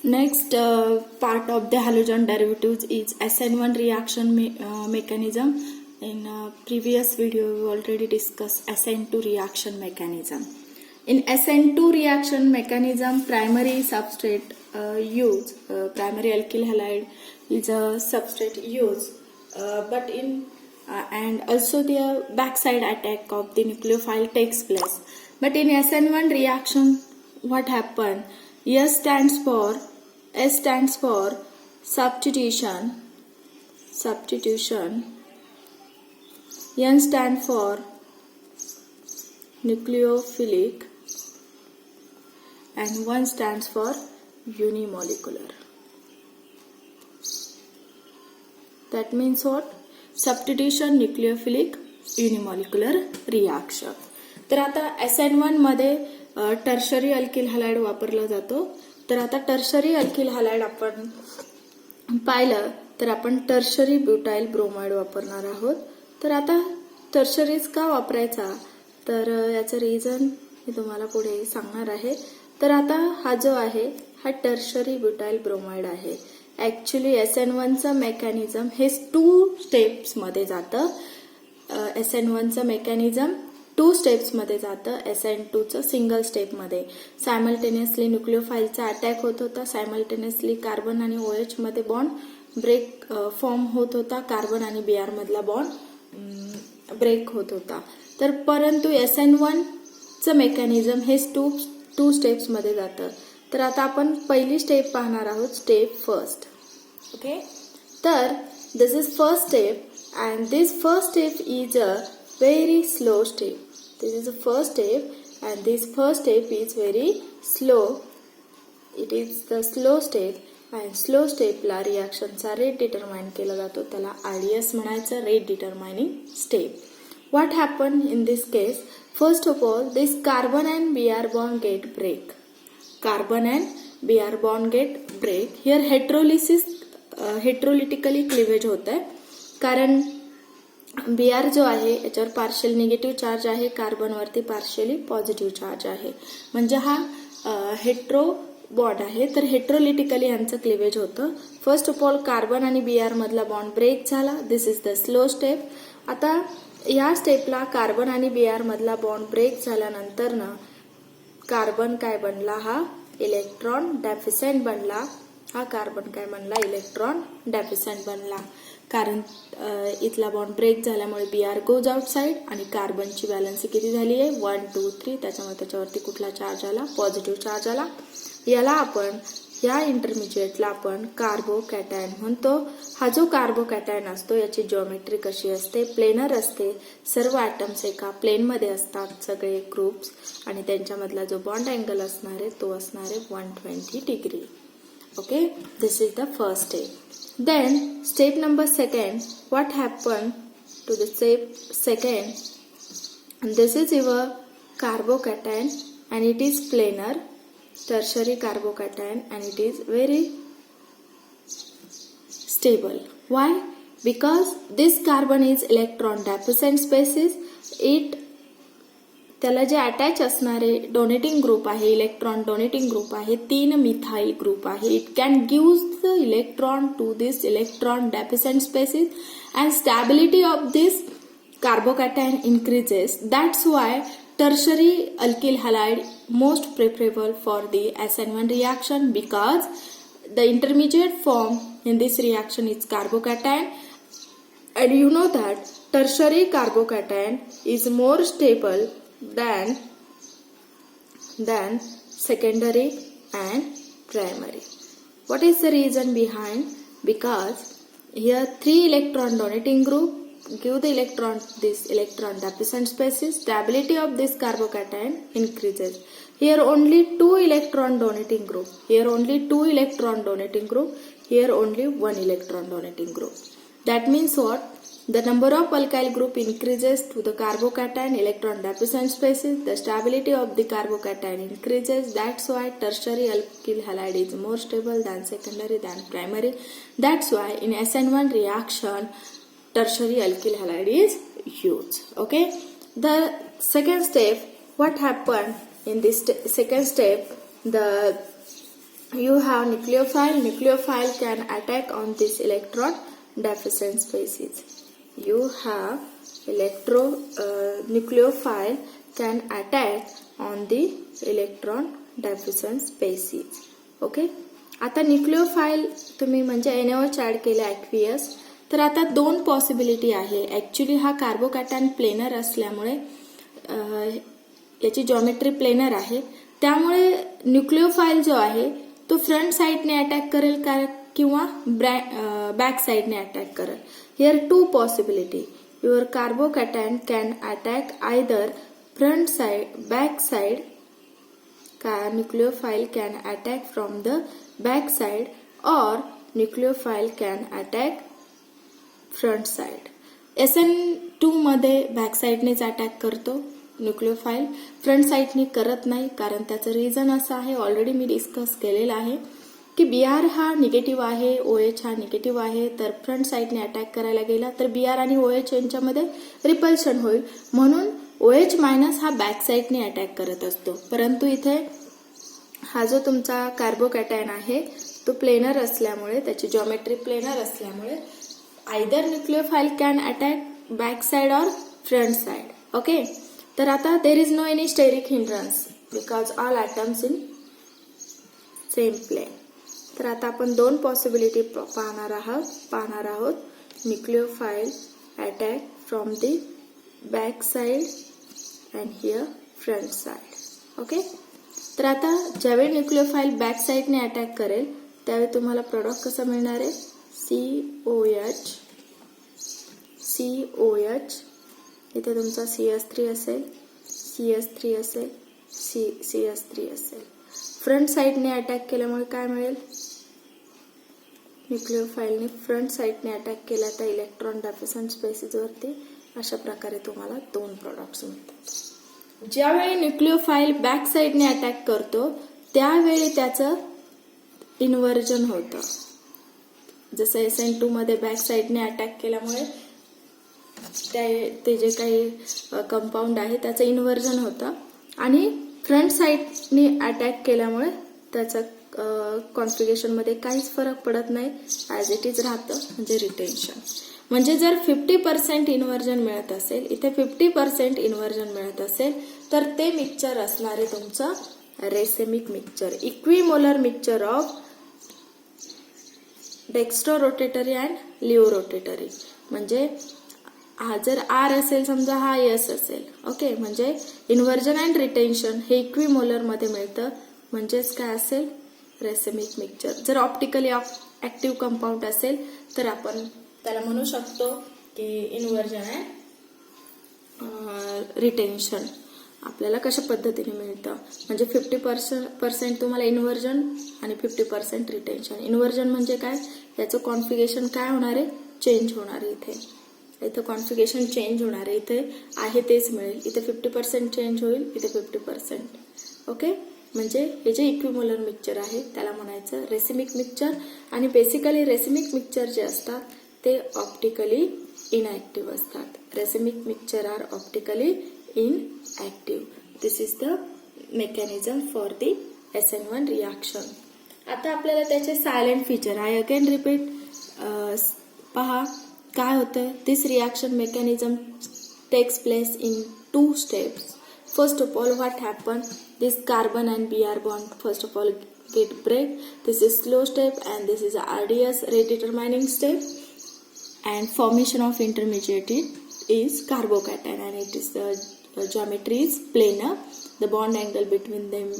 Next part of the halogen derivatives is SN1 reaction mechanism. In previous video, we already discussed SN2 reaction mechanism. In SN2 reaction mechanism, primary substrate primary alkyl halide is a substrate used, and also the backside attack of the nucleophile takes place. But in SN1 reaction, what happened? S stands for substitution. N stands for nucleophilic, and 1 stands for unimolecular. That means what? Substitution, nucleophilic, unimolecular reaction. तर आता SN1 मध्ये tertiary alkyl halide वापरला जातो. तर आता tertiary alkyl halide आपण पाहिलं तर आपण टर्शरी ब्युटाइल ब्रोमाइड वापरणार आहोत. तर आता टर्शरीज का वापरायचा, तर याचं रिझन मी तुम्हाला पुढे सांगणार आहे. तर आता हा जो आहे हा टर्शरी ब्युटाइल ब्रोमाइड आहे. ऍक्च्युली SN1चं मेकॅनिझम हे 2 स्टेप्स मध्ये जातं. SN1चं मेकॅनिझम 2 स्टेप्स मध्ये जातं. SN2चं सिंगल स्टेप मध्ये. सायमल्टेनियसली न्यूक्लिओफाईलचा अटॅक होत होता. सायमल्टेनियसली कार्बन आणि OH मध्ये बॉन्ड ब्रेक फॉर्म होत होता. कार्बन आणि Br मधला बॉन्ड ब्रेक होत होता. तर परंतु SN1चं मेकॅनिझम हे 2 स्टेप्स मध्ये जातं. तर आता आपण पहिली स्टेप पाहणार आहोत, स्टेप फर्स्ट. ओके, तर this is first step and this first step is a very slow step. This is the first step and this first step is very slow. It is the slow step and slow step ला reaction चा rate determine केला जातो. त्याला RDS म्हणायचं, rate determining step. What happened in this case? First of all, this carbon and Br bond get break. Carbon and Br bond get break. Here heterolytically cleavage होत आहे. कारण Br जो आहे याच्यावर पार्शियल निगेटिव्ह चार्ज आहे, कार्बनवरती partially positive charge आहे. म्हणजे हा हेट्रो बॉन्ड आहे. तर हेट्रोलिटिकली यांचं क्लिवेज होतं. फर्स्ट ऑफ ऑल कार्बन आणि Br मधला बॉन्ड ब्रेक झाला. दिस इज द स्लो स्टेप. आता या स्टेपला कार्बन आणि Br मधला बॉन्ड ब्रेक झाल्यानंतर ना कार्बन काय बनला, हा इलेक्ट्रॉन डेफिसिएंट बनला. हा कार्बन काय बनला, इलेक्ट्रॉन डेफिसिएंट बनला. कारण इथला बॉन्ड ब्रेक झाल्यामुळे Br गोज आउटसाइड आणि कार्बनची बॅलन्सी किती झाली आहे, 1 2 3. त्याच्यामुळे त्याच्यावरती कुठला चार्ज आला, पॉझिटिव्ह चार्ज आला. याला आपण, या इंटरमिजिएटला आपण कार्बोकॅटायन म्हणतो. हा जो कार्बोकॅटायन असतो याची जिओमेट्री कशी असते, प्लेनर असते. सर्व ॲटम्स एका प्लेनमध्ये असतात, सगळे ग्रुप्स, आणि त्यांच्यामधला जो बॉन्ड अँगल असणार आहे तो असणार आहे 120 degree. Okay, this is the first step. Then step number second, what happened to the step second? This is your carbocation and it is planar, tertiary carbocation, and it is very stable. Why? Because this carbon is electron deficient species. त्याला जे attach असणारे donating group आहे, electron donating group आहे, 3 methyl group आहे. It can give the electron to this electron deficient species and stability of this carbocation increases. That's why tertiary alkyl halide most preferable for the SN1 reaction because the intermediate form in this reaction is carbocation, and you know that tertiary carbocation is more stable than secondary and primary. What is the reason behind? Because here 3 electron donating group give the electron this electron deficient species. Stability of this carbocation increases. Here only 2 electron donating group. Here only 2 electron donating group. Here only 1 electron donating group. That means what? The number of alkyl group increases to the carbocation electron deficient species. The stability of the carbocation increases. That's why tertiary alkyl halide is more stable than secondary than primary. That's why in SN1 reaction tertiary alkyl halide is used. Okay. The second step, what happened in this second step? The you have nucleophile. Nucleophile can attack on this electron deficient species. You have nucleophile can attack on the electron deficient species. Okay, आता nucleophile तुम्ही म्हणजे NaOH add केले aqueous, तर आता दोन possibility आहे. Actually हा carbocation planar असल्यामुळे याची जॉमेट्री प्लेनर आहे, त्यामुळे न्यूक्लिओफाईल जो आहे तो फ्रंट साइडने अटॅक करेल किंवा बॅक साइडने अटॅक करेल. Here to possibility. Your carbocation can attack either front side, back side. Nucleophile can attack from the back side or nucleophile can attack front side. SN2 मध्ये back साइडनेच attack करतो nucleophile, front साइडने करत नाही. कारण त्याचं reason असं आहे, already मी discuss केलेलं आहे की Br हा निगेटिव्ह आहे, OH हा निगेटिव्ह आहे, तर फ्रंट साइडने अटॅक करायला गेला तर Br आणि OH यांच्यामध्ये रिपल्शन होईल, म्हणून OH मायनस हा बॅक साइडने अटॅक करत असतो. परंतु इथे हा जो तुमचा कार्बोकॅटायन आहे तो प्लेनर असल्यामुळे, त्याची जॉमेट्री प्लेनर असल्यामुळे either nucleophile can attack back side और फ्रंट साइड. ओके, तर आता there is no any steric hindrance because all atoms in same plane. तर आता आपण दोन पॉसिबिलिटी पाहणार आहोत. Nucleophile attack from the back side and here front side. Okay, तर आता ज्यावेळी न्यूक्लिओफाईल बॅक साइडने अटॅक करेल त्यावेळी तुम्हाला प्रोडक्ट कसं मिळणार आहे, COH, इथे तुमचा CS3 असेल, CS3 असेल, CS3 असेल. फ्रंट साइडने अटॅक केल्यामुळे काय मिळेल, न्यूक्लिओफाईलने फ्रंट साइडने अटॅक केला तर इलेक्ट्रॉन डेफिशिएंट स्पेसिस वरती अशा प्रकारे तुम्हाला दोन प्रोडक्ट्स मिळतात. ज्यावेळी न्यूक्लिओफाईल बॅक साइडने अटॅक करतो त्यावेळी त्याचं इन्व्हर्जन होतं. जसं SN2 मध्ये बॅक साइडने अटॅक केल्यामुळे ते जे काही कंपाऊंड आहे त्याचं इन्व्हर्जन होतं, आणि फ्रंट साइडने अटॅक केल्यामुळे त्याचं कॉन्फिगरेशन मध्ये काहीच फरक पडत नाही, ॲज इट इज राहतं, म्हणजे रिटेन्शन. म्हणजे जर 50% इन्व्हर्जन मिळत असेल, इथे 50% इन्व्हर्जन मिळत असेल, तर ते मिक्सचर असणार आहे तुमचं racemic mixture, equimolar mixture of dextro rotatory and laevo rotatory. म्हणजे हा जर R असेल समजा, हा S असेल, ओके, म्हणजे इन्व्हर्जन अँड रिटेन्शन हे इक्विमोलर मध्ये मिळतं, म्हणजेच काय असेल, रेसेमिक मिक्सचर. जर ऑप्टिकली ऍक्टिव्ह कंपाऊंड असेल तर आपण त्याला म्हणू शकतो की इन्व्हर्जन अँड रिटेन्शन आपल्याला कशा पद्धतीने मिळतं. म्हणजे 50% तुम्हाला इन्व्हर्जन आणि 50% रिटेन्शन. इन्व्हर्जन म्हणजे काय, याचं कॉन्फिगरेशन काय होणार आहे, चेंज होणार आहे. इथे कॉन्फिगरेशन चेंज होणार आहे, इथे आहे तेच मिळेल, इथे 50% चेंज होईल, इथे 50%. ओके, म्हणजे हे जे इक्विमोलर मिक्सचर आहे त्याला म्हणायचं रेसिमिक मिक्सचर. आणि बेसिकली रेसिमिक मिक्सचर जे असतात ते ऑप्टिकली इनऍक्टिव्ह असतात. Racemic mixture are optically inactive. This is the mechanism for the SN1 reaction. आता आपल्याला त्याचे silent feature, I again repeat, पहा काय होतं. This reaction mechanism takes place in 2 steps. First of all, what happened? This carbon and Br bond first of all get break. This is slow step and this is a RDS, rate determining step. And formation of intermediate is carbocation and it is the geometry is planar. The bond angle between them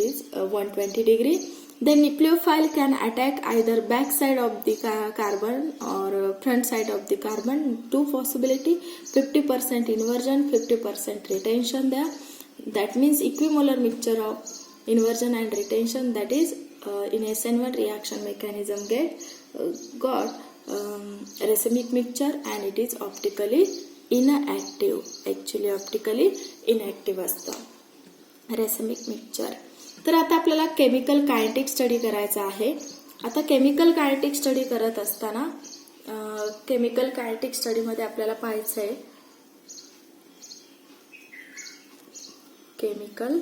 is 120 degree. The nucleophile can attack either back side of the carbon or front side of the carbon. Two possibility, 50% inversion, 50% retention there. That means equimolar mixture of inversion and retention, that is in SN1 reaction mechanism got racemic mixture and it is optically inactive. Actually optically inactive असतं racemic mixture. तर आता आपल्याला chemical kinetic study करायचा आहे. आता chemical kinetic study करत असताना chemical kinetic study मध्ये आपल्याला पाहायचं आहे केमिकल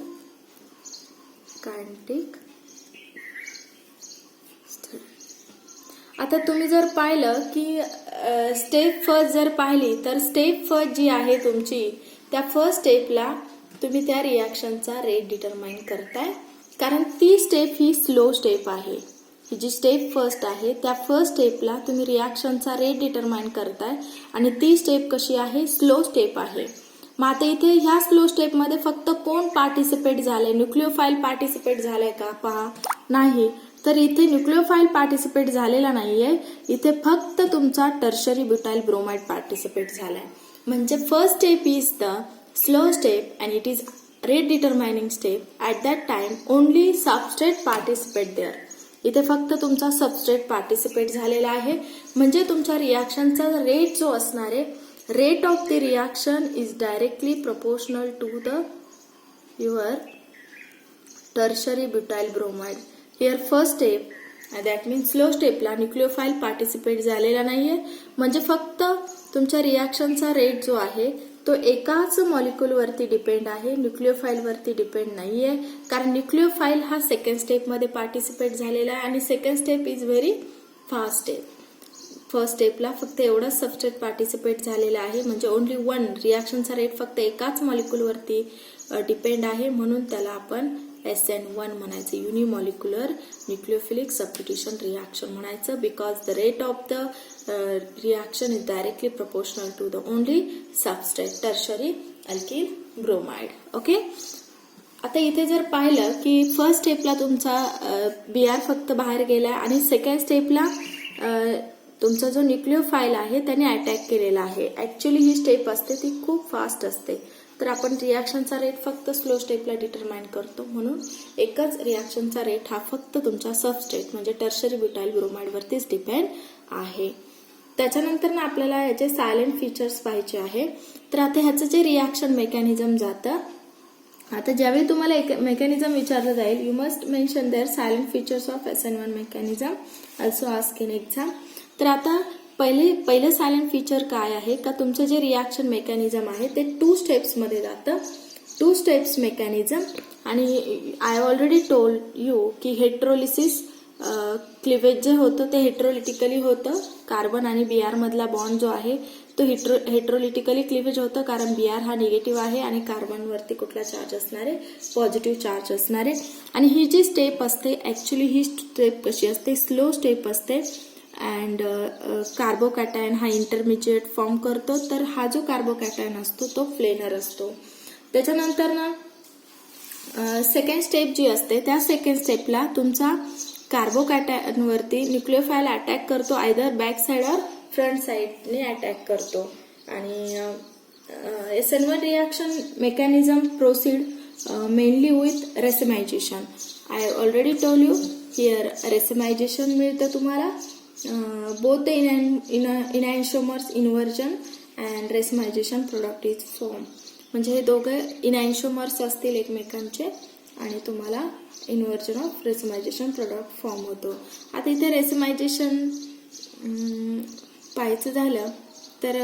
कायनेटिक आता तुम्ही जर पाहिलं की स्टेप फर्स्ट जर पाहिली तर स्टेप फर्स्ट जी आहे तुमची त्या फर्स्ट स्टेपला तुम्ही त्या रिॲक्शनचा रेट डिटरमाइन करताय, कारण ती स्टेप ही स्लो स्टेप आहे. ही जी स्टेप फर्स्ट आहे त्या फर्स्ट स्टेपला तुम्ही रिॲक्शनचा रेट डिटरमाइन करताय आणि ती स्टेप कशी आहे, स्लो स्टेप आहे. मग आता इथे ह्या स्लो स्टेपमध्ये फक्त कोण पार्टिसिपेट झालंय, न्यूक्लिओफाईल पार्टिसिपेट झालंय का पहा, नाही. तर इथे न्यूक्लिओफाईल पार्टिसिपेट झालेला नाहीये, इथे फक्त तुमचा टर्शरी ब्युटाइल ब्रोमाइड पार्टिसिपेट झालाय. म्हणजे first step is the slow step and it is rate determining step. At that time only substrate participate there. इथे फक्त तुमचा सबस्ट्रेट पार्टिसिपेट झालेला आहे. म्हणजे तुमच्या रिॲक्शनचा रेट जो असणार आहे, rate of the reaction is directly proportional to the your tertiary butyl bromide. Here first step that means slow स्टेपला न्यूक्लिओफाईल पार्टिसिपेट झालेला नाहीये, म्हणजे फक्त तुमच्या रिॲक्शनचा रेट जो आहे तो एकाच मॉलिक्यूलवरती डिपेंड आहे, न्यूक्लिओफाईलवरती डिपेंड नाहीये. कारण न्यूक्लिओफाईल हा सेकंड स्टेपमध्ये पार्टिसिपेट झालेला आहे आणि second step is very fast step. First स्टेपला फक्त एवढाच सबस्ट्रेट पार्टिसिपेट झालेला आहे, म्हणजे ओनली वन. रिॲक्शनचा रेट फक्त एकाच मॉलिक्यूलवरती डिपेंड आहे, म्हणून त्याला आपण SN1 म्हणायचं, युनिमॉलिक्युलर न्यूक्लिओफिलिक सबस्टिट्यूशन रिॲक्शन म्हणायचं. Because the rate of the reaction is directly proportional to the only substrate tertiary alkyl bromide. Okay. आता इथे जर पाहिलं की फर्स्ट स्टेपला तुमचा Br फक्त बाहेर गेलाय आणि सेकंड स्टेपला तुमचा जो न्यूक्लिओफाईल आहे त्याने अटॅक केलेला आहे. ऍक्च्युली ही स्टेप असते ती खूप फास्ट असते, तर आपण रिॲक्शनचा रेट फक्त स्लो स्टेपला डिटरमाइन करतो, म्हणून एकच रिॲक्शनचा रेट हा फक्त तुमच्या सबस्ट्रेट म्हणजे टर्शरी ब्युटाइल ब्रोमाइडवरतीच डिपेंड आहे. त्याच्यानंतर ना आपल्याला याचे सायलेंट फीचर्स पाहायचे आहे. तर आता ह्याचं जे रिॲक्शन मेकॅनिझम जातं, आता ज्यावेळी तुम्हाला एक मेकॅनिझम विचारलं जाईल, you must mention their salient features of SN1 mechanism also ask in exam. तर आता पहिलं सायलेंट फीचर काय आहे का, तुमचं जे रिॲक्शन मेकॅनिझम आहे ते 2 स्टेप्समध्ये जातं. 2 स्टेप्स मेकॅनिझम. आणि आय ऑलरेडी टोल्ड यू की हेट्रोलिसिस क्लिवेज जे होतं ते हेट्रोलिटिकली होतं. कार्बन आणि Br मधला बॉन्ड जो आहे तो हेट्रोलिटिकली क्लिवेज होतं, कारण Br हा निगेटिव्ह आहे आणि कार्बनवरती कुठला चार्ज असणार आहे, पॉझिटिव्ह चार्ज असणार आहे. आणि ही जी स्टेप असते ऍक्च्युली ही स्टेप कशी असते, स्लो स्टेप असते. अँड कार्बोकॅटायन हा इंटरमिजिएट फॉर्म करतो, तर हा जो कार्बोकॅटायन असतो तो प्लेनर असतो. त्याच्यानंतर ना सेकंड स्टेप जी असते त्या सेकंड स्टेपला तुमचा कार्बोकॅटायनवरती न्यूक्लिओफाईल अटॅक करतो, आयदर बॅक साइड और फ्रंट साइडने अटॅक करतो. आणि SN1 reaction mechanism proceed mainly with racemization. I already told you here racemization मिळतं तुम्हाला. both the enantiomers inversion and racemization product is formed. म्हणजे हे दोघे इनॅन्शिओमर्स असतील एकमेकांचे आणि तुम्हाला इन्व्हर्जन ऑफ रेसिमायझेशन प्रोडक्ट फॉर्म होतो. आता इथे रेसिमायझेशन पाहायचं झालं तर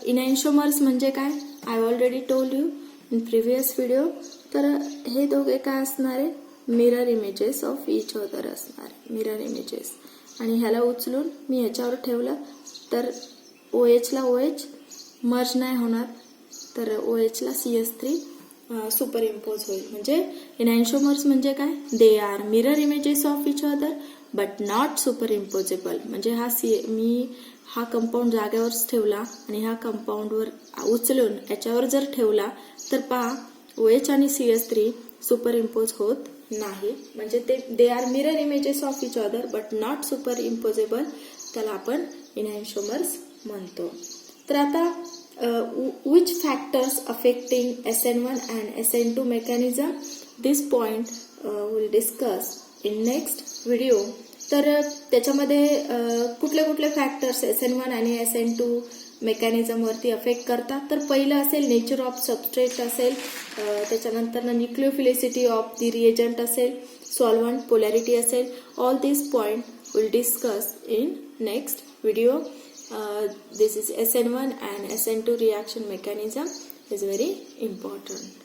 इनॅन्शिओमर्स म्हणजे काय, I already told you in previous video. तर हे दोघे काय असणार आहे, mirror images of each other असणार, मिरर इमेजेस. आणि ह्याला उचलून मी ह्याच्यावर ठेवलं तर OH ला OH मर्ज नाही होणार, तर OH ला CH3 सुपर इम्पोज होईल. म्हणजे इनॅन्शिओमर्स म्हणजे काय, they are mirror images of each other but not super imposable. म्हणजे मी हा कंपाऊंड जागेवरच ठेवला आणि ह्या कंपाऊंडवर उचलून याच्यावर जर ठेवला तर पहा OH आणि CH3 सुपर इम्पोज होत नाही. म्हणजे they are mirror images of each other but not super imposable, त्याला आपण इनॅन्शिओमर्स म्हणतो. तर आता which factors affecting SN1 and SN2 mechanism, this point we'll discuss in next video. तर त्याच्यामध्ये कुठले कुठले फॅक्टर्स SN1 आणि SN2 मेकॅनिझम वरती अफेक्ट करतात. तर पहिलं असेल नेचर ऑफ सबस्ट्रेट असेल, त्याच्यानंतर न्यूक्लिओफिलिसिटी ऑफ दी रिएजंट असेल, सॉल्व्हंट पोलॅरिटी असेल. All this point will discuss in next video. This is SN1 and SN2 reaction mechanism is very important.